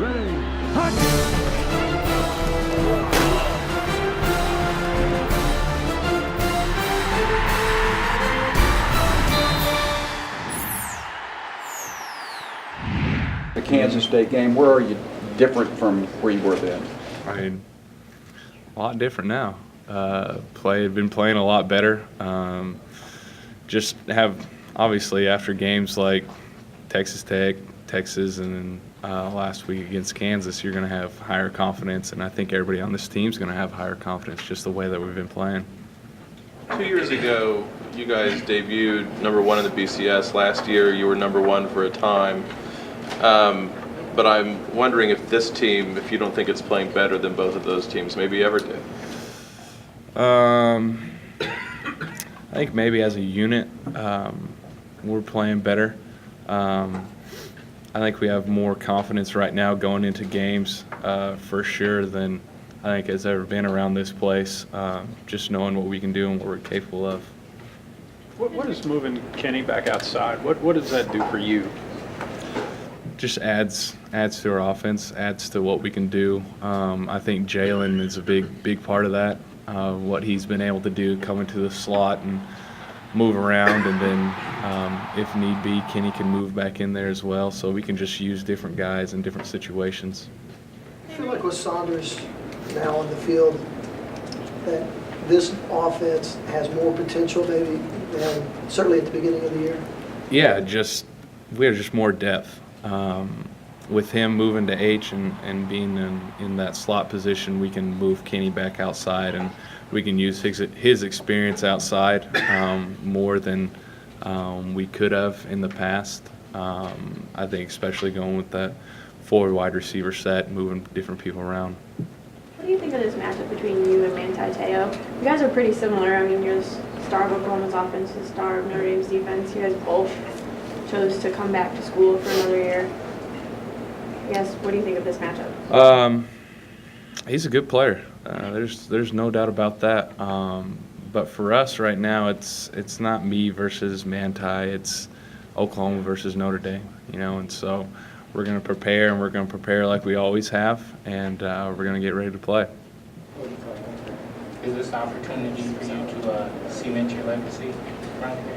Ready, hot! The Kansas State game, where are you different from where you were then? I mean, a lot different now. Been playing a lot better. Just have, obviously, after games like Texas Tech, Texas, and then last week against Kansas, you're going to have higher confidence, and I think everybody on this team is going to have higher confidence just the way that we've been playing. 2 years ago, you guys debuted #1 in the BCS. Last year, you were #1 for a time. But I'm wondering if this team, if you don't think it's playing better than both of those teams maybe ever did. I think maybe as a unit, we're playing better. I think we have more confidence right now going into games for sure than I think has ever been around this place, just knowing what we can do and what we're capable of. What is moving Kenny back outside? What does that do for you? Just adds to our offense, adds to what we can do. I think Jalen is a big part of that. What he's been able to do, come into the slot and move around, and then if need be, Kenny can move back in there as well. So we can just use different guys in different situations. I feel like with Saunders now on the field, that this offense has more potential maybe than certainly at the beginning of the year. Yeah, we have just more depth. With him moving to H and being in that slot position, we can move Kenny back outside, and we can use his experience outside more than we could have in the past. I think especially going with that forward wide receiver set, moving different people around. What do you think of this matchup between you and Manti Te'o? You guys are pretty similar. I mean, you're the star of Oklahoma's offense, the star of Notre Dame's defense. You guys both chose to come back to school for another year. I guess, what do you think of this matchup? He's a good player. There's no doubt about that. But for us right now, it's not me versus Manti. It's Oklahoma versus Notre Dame. And so we're going to prepare, and we're going to prepare like we always have, and we're going to get ready to play. Is this an opportunity for you to cement your legacy around here?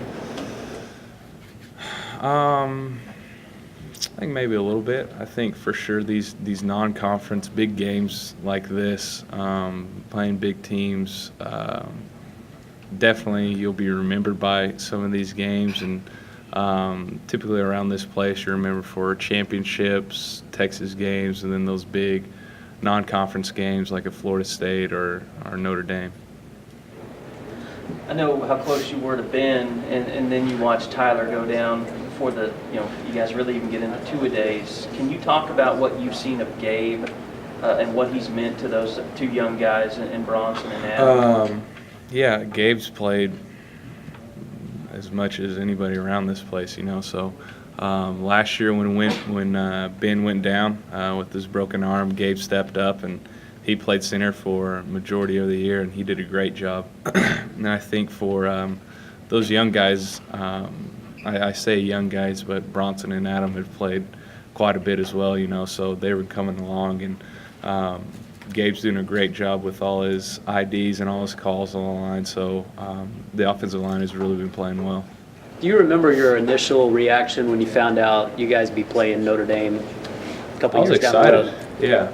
I think maybe a little bit. I think for sure these non-conference big games like this, playing big teams, definitely you'll be remembered by some of these games, and typically around this place you're remembered for championships, Texas games, and then those big non-conference games like at Florida State or Notre Dame. I know how close you were to Ben, and then you watched Tyler go down before you guys really even get into two-a-days. Can you talk about what you've seen of Gabe and what he's meant to those two young guys in Bronson and Adam? Yeah, Gabe's played as much as anybody around this place, So last year when Ben went down with his broken arm, Gabe stepped up and he played center for a majority of the year, and he did a great job. And I think for those young guys, I say young guys, but Bronson and Adam have played quite a bit as well, so they were coming along. And Gabe's doing a great job with all his IDs and all his calls on the line, so the offensive line has really been playing well. Do you remember your initial reaction when you found out you guys be playing Notre Dame a couple years down the road? I was excited. Yeah.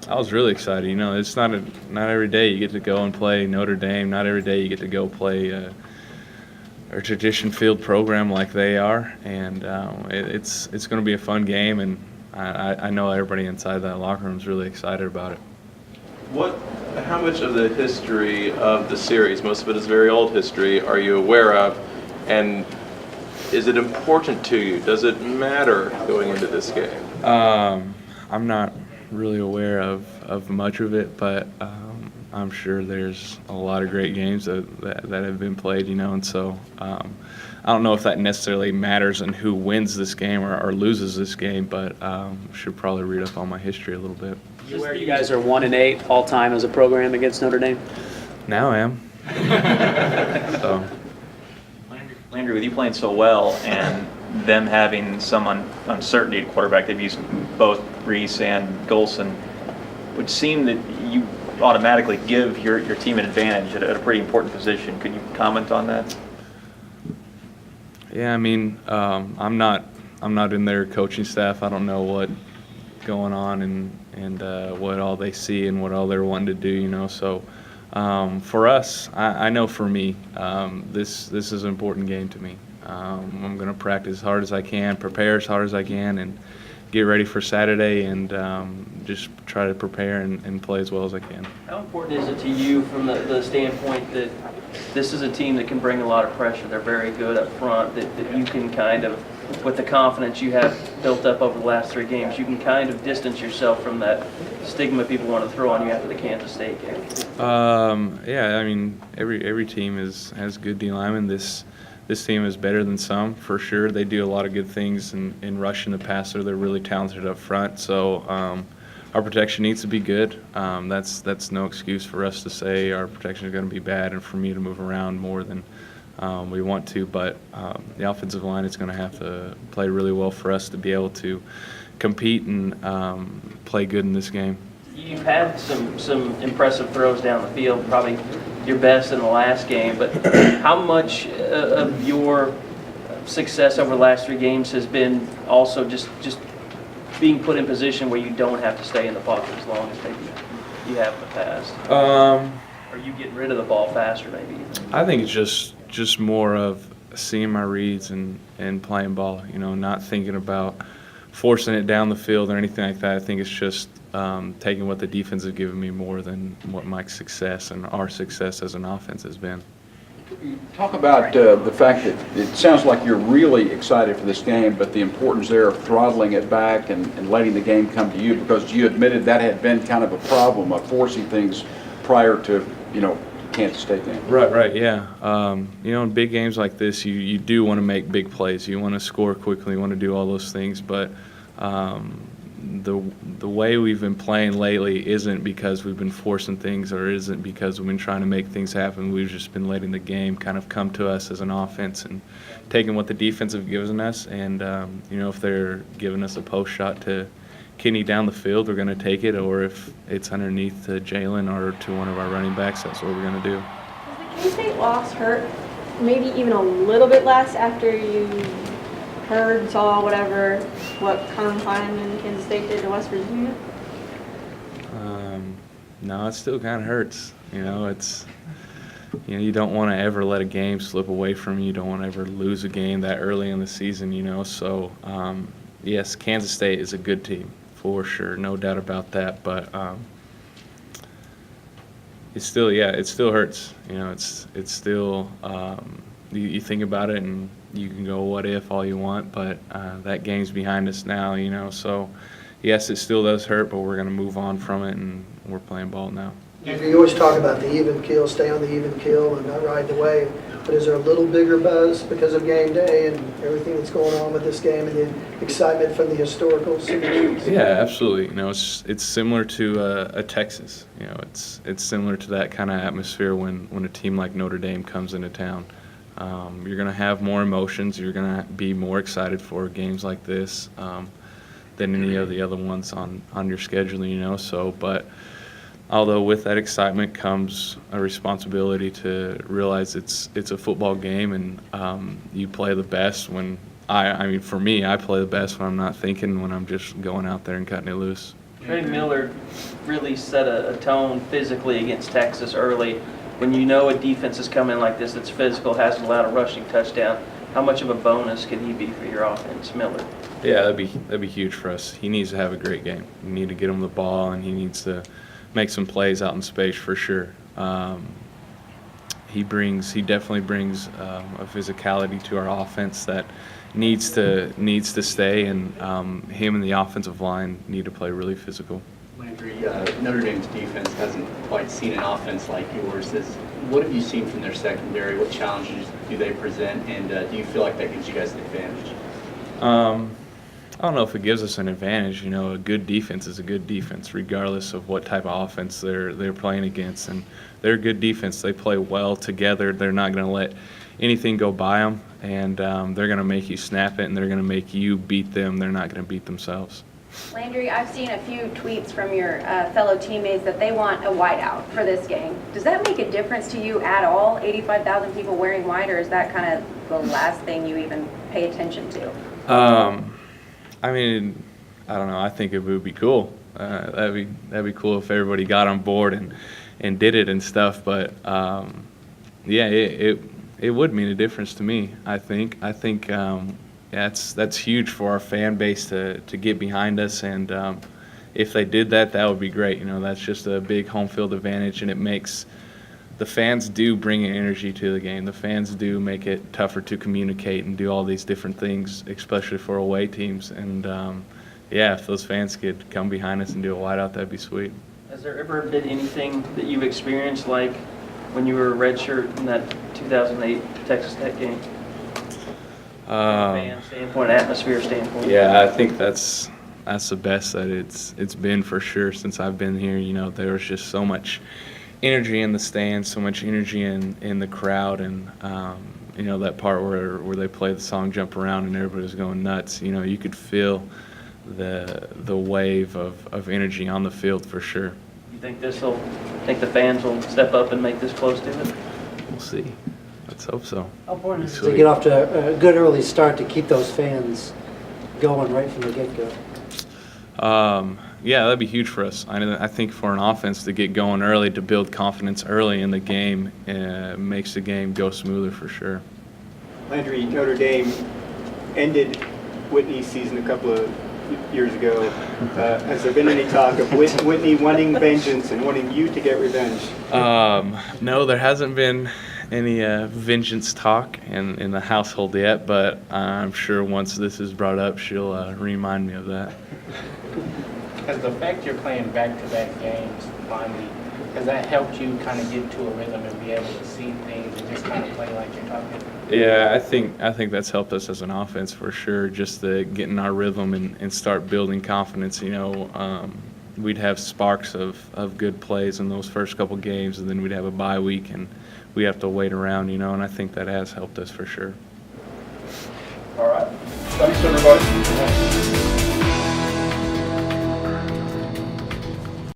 I was really excited. It's not every day you get to go and play Notre Dame. Not every day you get to go play a tradition field program like they are, and it's going to be a fun game, and I know everybody inside that locker room is really excited about it. How much of the history of the series, most of it is very old history, are you aware of, and is it important to you? Does it matter going into this game? I'm not really aware of much of it, but I'm sure there's a lot of great games that have been played, and so I don't know if that necessarily matters in who wins this game or loses this game, but should probably read up on my history a little bit. You guys are 1-8 all time as a program against Notre Dame? Now I am. So. Landry, with you playing so well and them having some uncertainty at quarterback. They've used both Reese and Golson. Would seem that you automatically give your team an advantage at a pretty important position. Could you comment on that? Yeah, I mean, I'm not in their coaching staff. I don't know what going on and what all they see and what all they're wanting to do, you know. So for us, I know for me, this is an important game to me. I'm going to practice as hard as I can, prepare as hard as I can, and get ready for Saturday and just try to prepare and play as well as I can. How important is it to you from the standpoint that this is a team that can bring a lot of pressure? They're very good up front, that you can kind of, with the confidence you have built up over the last 3 games, you can kind of distance yourself from that stigma people want to throw on you after the Kansas State game? Yeah, I mean, every team has good D linemen. This team is better than some, for sure. They do a lot of good things in rushing the passer. They're really talented up front. So our protection needs to be good. That's no excuse for us to say our protection is going to be bad and for me to move around more than we want to. But the offensive line is going to have to play really well for us to be able to compete and play good in this game. You've had some impressive throws down the field, probably your best in the last game, but how much of your success over the last 3 games has been also just being put in position where you don't have to stay in the pocket as long as maybe you have in the past? Are you getting rid of the ball faster maybe? I think it's just more of seeing my reads and playing ball, you know, not thinking about forcing it down the field or anything like that. I think it's just taking what the defense has given me more than what my success and our success as an offense has been. Talk about the fact that it sounds like you're really excited for this game, but the importance there of throttling it back and letting the game come to you, because you admitted that had been kind of a problem of forcing things prior to, you know, Kansas State game. Right, yeah. You know, in big games like this, you do want to make big plays. You want to score quickly. You want to do all those things, but the way we've been playing lately isn't because we've been forcing things or isn't because we've been trying to make things happen. We've just been letting the game kind of come to us as an offense and taking what the defense have given us. And, you know, if they're giving us a post shot to Kenny down the field, we're going to take it. Or if it's underneath to Jalen or to one of our running backs, that's what we're going to do. Does the K-State loss hurt maybe even a little bit less after you heard, saw, whatever, what Carm Klein and Kansas State did to West Virginia? No, it still kind of hurts. You know, you don't want to ever let a game slip away from you. You don't want to ever lose a game that early in the season, you know. So, yes, Kansas State is a good team, for sure, no doubt about that. But it still hurts. You know, it's still you think about it and you can go what if all you want, but that game's behind us now, you know. So, yes, it still does hurt, but we're going to move on from it and we're playing ball now. You always talk about the even kill, stay on the even kill and not ride the wave. But is there a little bigger buzz because of game day and everything that's going on with this game and the excitement from the historical significance? Yeah, absolutely. You know, it's similar to a Texas. You know, it's similar to that kind of atmosphere when a team like Notre Dame comes into town. You're going to have more emotions. You're going to be more excited for games like this than any of the other ones on your schedule, you know. So, but although with that excitement comes a responsibility to realize it's a football game and you play the best when I mean, for me, I play the best when I'm not thinking, when I'm just going out there and cutting it loose. Trey Miller really set a tone physically against Texas early. When you know a defense is coming like this that's physical, hasn't allowed a rushing touchdown, how much of a bonus can he be for your offense, Miller? Yeah, that'd be huge for us. He needs to have a great game. We need to get him the ball, and he needs to make some plays out in space for sure. He definitely brings a physicality to our offense that needs to stay, and him and the offensive line need to play really physical. Landry, Notre Dame's defense hasn't quite seen an offense like yours. What have you seen from their secondary? What challenges do they present, and do you feel like that gives you guys an advantage? I don't know if it gives us an advantage. You know, a good defense is a good defense, regardless of what type of offense they're playing against. And they're a good defense. They play well together. They're not going to let anything go by them. and they're going to make you snap it, and they're going to make you beat them. They're not going to beat themselves. Landry, I've seen a few tweets from your fellow teammates that they want a whiteout for this game. Does that make a difference to you at all, 85,000 people wearing white, or is that kind of the last thing you even pay attention to? I mean, I don't know. I think it would be cool. That'd be cool if everybody got on board and did it and stuff. But yeah, it would mean a difference to me. I think that's huge for our fan base to get behind us. And if they did that, that would be great. You know, that's just a big home field advantage, and it makes the fans do bring energy to the game. The fans do make it tougher to communicate and do all these different things, especially for away teams. And yeah, if those fans could come behind us and do a whiteout, that'd be sweet. Has there ever been anything that you've experienced like when you were a redshirt in that 2008 Texas Tech game? Fan standpoint, atmosphere standpoint. Yeah, I think that's the best that it's been for sure since I've been here. You know, there was just so much energy in the stands, so much energy in the crowd, and you know, that part where they play the song "Jump Around" and everybody's going nuts. You know, you could feel the wave of energy on the field for sure. You think the fans will step up and make this close to it? We'll see. Let's hope so. How important is it to get off to a good early start to keep those fans going right from the get-go? Yeah, that'd be huge for us. I think for an offense to get going early, to build confidence early in the game, makes the game go smoother for sure. Landry, Notre Dame ended Whitney's season a couple of years ago. Has there been any talk of Whitney wanting vengeance and wanting you to get revenge? No, there hasn't been any vengeance talk in the household yet, but I'm sure once this is brought up, she'll remind me of that. Has the fact you're playing back-to-back games finally, has that helped you kind of get into a rhythm and be able to see things and just kind of play like you're talking? Yeah, I think that's helped us as an offense for sure, just to get in our rhythm and start building confidence. You know, we'd have sparks of good plays in those first couple games, and then we'd have a bye week, and we have to wait around, you know, and I think that has helped us for sure. All right. Thanks, everybody.